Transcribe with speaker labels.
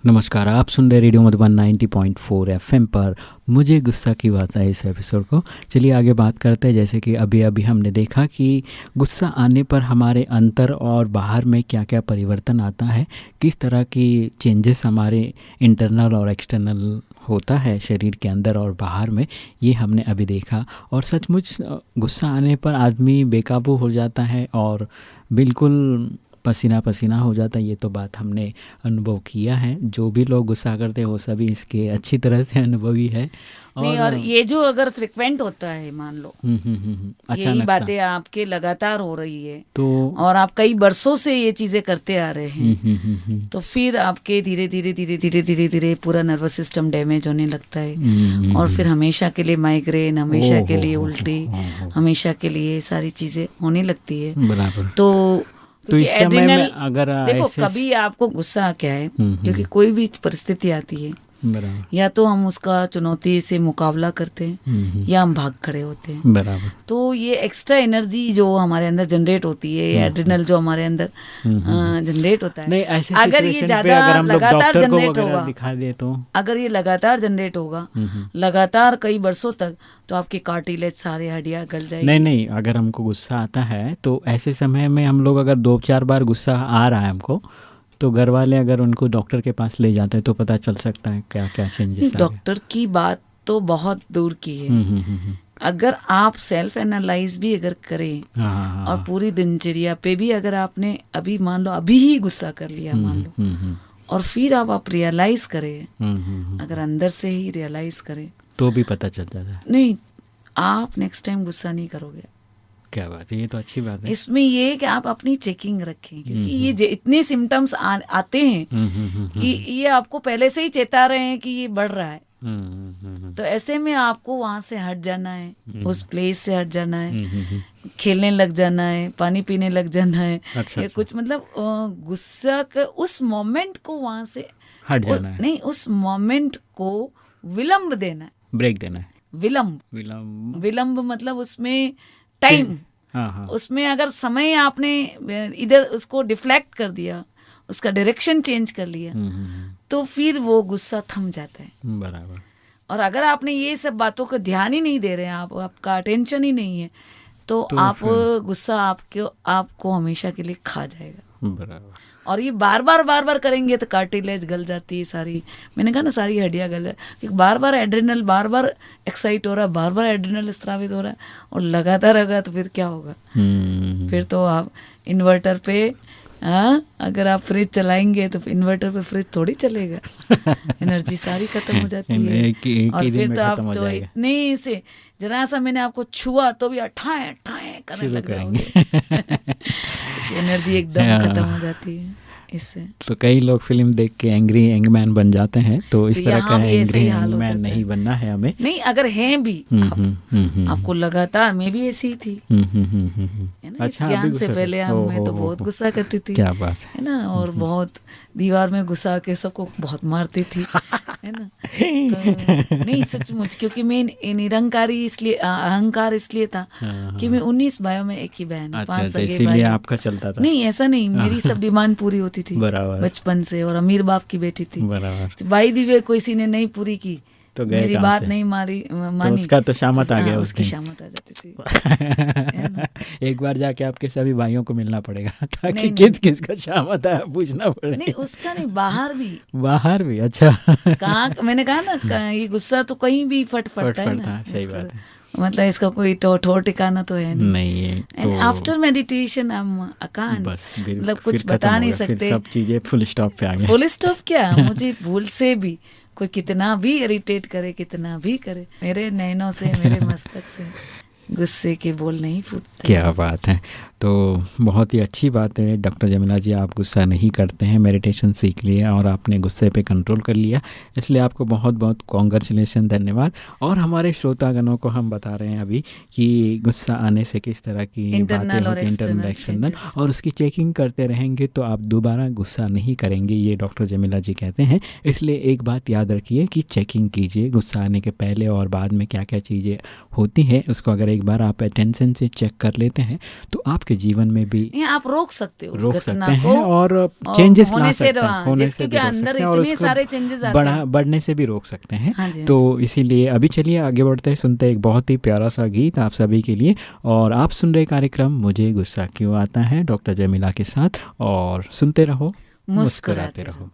Speaker 1: नमस्कार, आप सुन रहे रेडियो मधुबन 90.4 एफएम पर मुझे गुस्सा की बात है इस एपिसोड को। चलिए आगे बात करते हैं। जैसे कि अभी अभी हमने देखा कि गुस्सा आने पर हमारे अंदर और बाहर में क्या क्या परिवर्तन आता है, किस तरह की चेंजेस हमारे इंटरनल और एक्सटर्नल होता है शरीर के अंदर और बाहर में, ये हमने अभी देखा। और सचमुच गुस्सा आने पर आदमी बेकाबू हो जाता है और बिल्कुल पसीना पसीना हो जाता है। ये तो बात हमने अनुभव किया है। जो भी लोग गुस्सा करते हैं वो सभी इसके अच्छी तरह से अनुभवी है।
Speaker 2: नहीं, और ये जो अगर फ्रिक्वेंट होता है, मान लो यही बातें आपके लगातार हो रही है
Speaker 1: तो,
Speaker 2: और आप कई बरसों से ये चीजें करते आ रहे हैं, तो फिर आपके धीरे धीरे धीरे धीरे धीरे धीरे पूरा नर्वस सिस्टम डैमेज होने लगता है और फिर हमेशा के लिए माइग्रेन, हमेशा के लिए उल्टी, हमेशा के लिए सारी चीजें होने लगती है।
Speaker 1: बराबर।
Speaker 2: तो
Speaker 1: इस समय में अगर
Speaker 2: देखो कभी आपको गुस्सा क्या है, क्योंकि कोई भी परिस्थिति आती है, या तो हम उसका चुनौती से मुकाबला करते हैं या हम भाग खड़े होते हैं।
Speaker 1: बराबर।
Speaker 2: तो ये एक्स्ट्रा एनर्जी जो हमारे अंदर जनरेट होती है, ये एड्रिनल जो हमारे अंदर जनरेट होता है,
Speaker 1: नहीं, ऐसे
Speaker 2: अगर ये ज्यादा लगातार जनरेट होगा,
Speaker 1: दिखा दे तो
Speaker 2: अगर ये लगातार जनरेट होगा लगातार कई वर्षों तक, तो आपके कार्टिलेज सारे हड्डियां गल जाएगी।
Speaker 1: नहीं, अगर हमको गुस्सा आता है तो ऐसे समय में हम लोग अगर 2-4 बार गुस्सा आ रहा है हमको, तो घर वाले अगर उनको डॉक्टर के पास ले जाते हैं तो पता चल सकता है क्या क्या चेंजेस।
Speaker 2: डॉक्टर की बात तो बहुत दूर की है। अगर आप सेल्फ एनालाइज भी अगर करें और पूरी दिनचर्या पे भी अगर आपने अभी मान लो अभी ही गुस्सा कर लिया मान लो, और फिर आप रियलाइज करें, अगर अंदर से ही रियलाइज करें तो
Speaker 1: भी पता चल जाता है।
Speaker 2: नहीं, आप नेक्स्ट टाइम गुस्सा नहीं करोगे।
Speaker 1: क्या बात है, ये तो अच्छी बात है।
Speaker 2: इसमें ये है कि आप अपनी चेकिंग रखें, क्योंकि ये इतने सिम्टम्स आते हैं कि ये आपको पहले से ही चेता रहे हैं कि ये बढ़ रहा है। तो ऐसे में आपको वहां से हट जाना है, उस प्लेस से हट जाना है, खेलने लग जाना है, पानी पीने लग जाना है, या कुछ मतलब गुस्सा का उस मोमेंट को वहां से
Speaker 1: हट जाना है।
Speaker 2: नहीं, उस मोमेंट को विलंब देना है,
Speaker 1: ब्रेक देना है।
Speaker 2: विलंब मतलब उसमें टाइम, उसमें अगर समय आपने इधर उसको डिफ्लेक्ट कर दिया, उसका डायरेक्शन चेंज कर लिया, तो फिर वो गुस्सा थम जाता है।
Speaker 1: बराबर।
Speaker 2: और अगर आपने ये सब बातों को ध्यान ही नहीं दे रहे हैं, आपका अटेंशन ही नहीं है, तो आप गुस्सा आपको हमेशा के लिए खा जाएगा।
Speaker 1: बराबर।
Speaker 2: और ये बार बार करेंगे तो कार्टिलेज गल जाती है सारी, मैंने कहा ना सारी हड्डियां गल जाती, बार बार एड्रिनल बार बार एक्साइट हो रहा है, बार बार एड्रिनल स्रावित हो रहा है, और लगातार होगा तो फिर क्या होगा? फिर तो आप इन्वर्टर पे अगर आप फ्रिज चलाएंगे तो इन्वर्टर पे फ्रिज थोड़ी चलेगा, एनर्जी सारी खत्म हो जाती है। और फिर तो आप तो इतने से जरा सा मैंने आपको छुआ तो भी अठाए करने लग जाओगे एनर्जी एकदम खत्म हो जाती है इससे।
Speaker 1: तो कई लोग फिल्म देख के एंग्री यंगमैन बन जाते हैं, तो इस तरह का एंग्री यंगमैन नहीं बनना है हमें।
Speaker 2: नहीं, अगर हैं भी आपको लगातार, मैं भी ऐसी थी, अच्छा, ज्ञान से पहले मैं तो बहुत गुस्सा करती थी,
Speaker 1: क्या बात है
Speaker 2: ना, और बहुत दीवार में घुसा के सबको बहुत मारती थी, है ना। तो नहीं, सचमुच, क्योंकि मैं निरंकारी इसलिए, अहंकार इसलिए था कि मैं 19 भाइयों में एक ही बहन, 5 सगे भाई,
Speaker 1: आपका चलता था।
Speaker 2: नहीं, ऐसा नहीं, मेरी सब डिमांड पूरी होती थी बचपन से, और अमीर बाप की बेटी थी। भाई दिव्य किसी ने नहीं पूरी की तो मेरी बात नहीं मानी,
Speaker 1: तो उसका तो शामत आ गया,
Speaker 2: उसकी शामत आ जाती थी।
Speaker 1: एक बार जाके आपके सभी भाइयों को मिलना पड़ेगा ताकि किस का शामत आया पूछना पड़ेगा।
Speaker 2: नहीं, उसका नहीं, बाहर भी।
Speaker 1: अच्छा,
Speaker 2: कहाँ, मैंने कहा ना, ये गुस्सा तो कहीं भी फटता है ना।
Speaker 1: सही बात है,
Speaker 2: मतलब इसका कोई ठोर ठिकाना तो है
Speaker 1: नहीं है।
Speaker 2: एंड आफ्टर मेडिटेशन मतलब कुछ बता नहीं सकते,
Speaker 1: सब चीजें फुल स्टॉप पे आ गई।
Speaker 2: फुल स्टॉप क्या, मुझे भूल से भी कोई कितना भी इरिटेट करे, कितना भी करे, मेरे नैनों से, मेरे मस्तक से गुस्से के बोल नहीं फूटते।
Speaker 1: क्या बात है। तो बहुत ही अच्छी बात है डॉक्टर जमीला जी, आप गुस्सा नहीं करते हैं, मेडिटेशन सीख लिया और आपने गुस्से पे कंट्रोल कर लिया, इसलिए आपको बहुत बहुत कॉन्ग्रेचुलेसन, धन्यवाद। और हमारे श्रोतागणों को हम बता रहे हैं अभी कि गुस्सा आने से किस तरह की बातें होती हैं, इंटरनल एक्सटर्नल, और उसकी चेकिंग करते रहेंगे तो आप दोबारा गुस्सा नहीं करेंगे, ये डॉक्टर जमीला जी कहते हैं। इसलिए एक बात याद रखिए कि चेकिंग कीजिए गुस्सा आने के पहले और बाद में क्या क्या चीज़ें होती हैं, उसको अगर एक बार आप अटेंशन से चेक कर लेते हैं तो आपके आपके जीवन में भी
Speaker 2: नहीं, आप रोक सकते हो उस
Speaker 1: रोक
Speaker 2: घटना
Speaker 1: सकते
Speaker 2: को
Speaker 1: हैं और चेंजेस ला
Speaker 2: होने से
Speaker 1: सकते हैं, होने से
Speaker 2: क्योंकि
Speaker 1: भी रोक
Speaker 2: अंदर
Speaker 1: सकते हैं और
Speaker 2: इतने
Speaker 1: उसको
Speaker 2: सारे चेंजेस आते हैं।
Speaker 1: बढ़ने से भी रोक सकते हैं।
Speaker 2: हाँ जी, हाँ
Speaker 1: तो
Speaker 2: जी।
Speaker 1: इसीलिए अभी चलिए आगे बढ़ते हैं, सुनते हैं एक बहुत ही प्यारा सा गीत आप सभी के लिए। और आप सुन रहे कार्यक्रम मुझे गुस्सा क्यों आता है डॉक्टर जमीला के साथ, और सुनते रहो, मुस्कुराते रहो।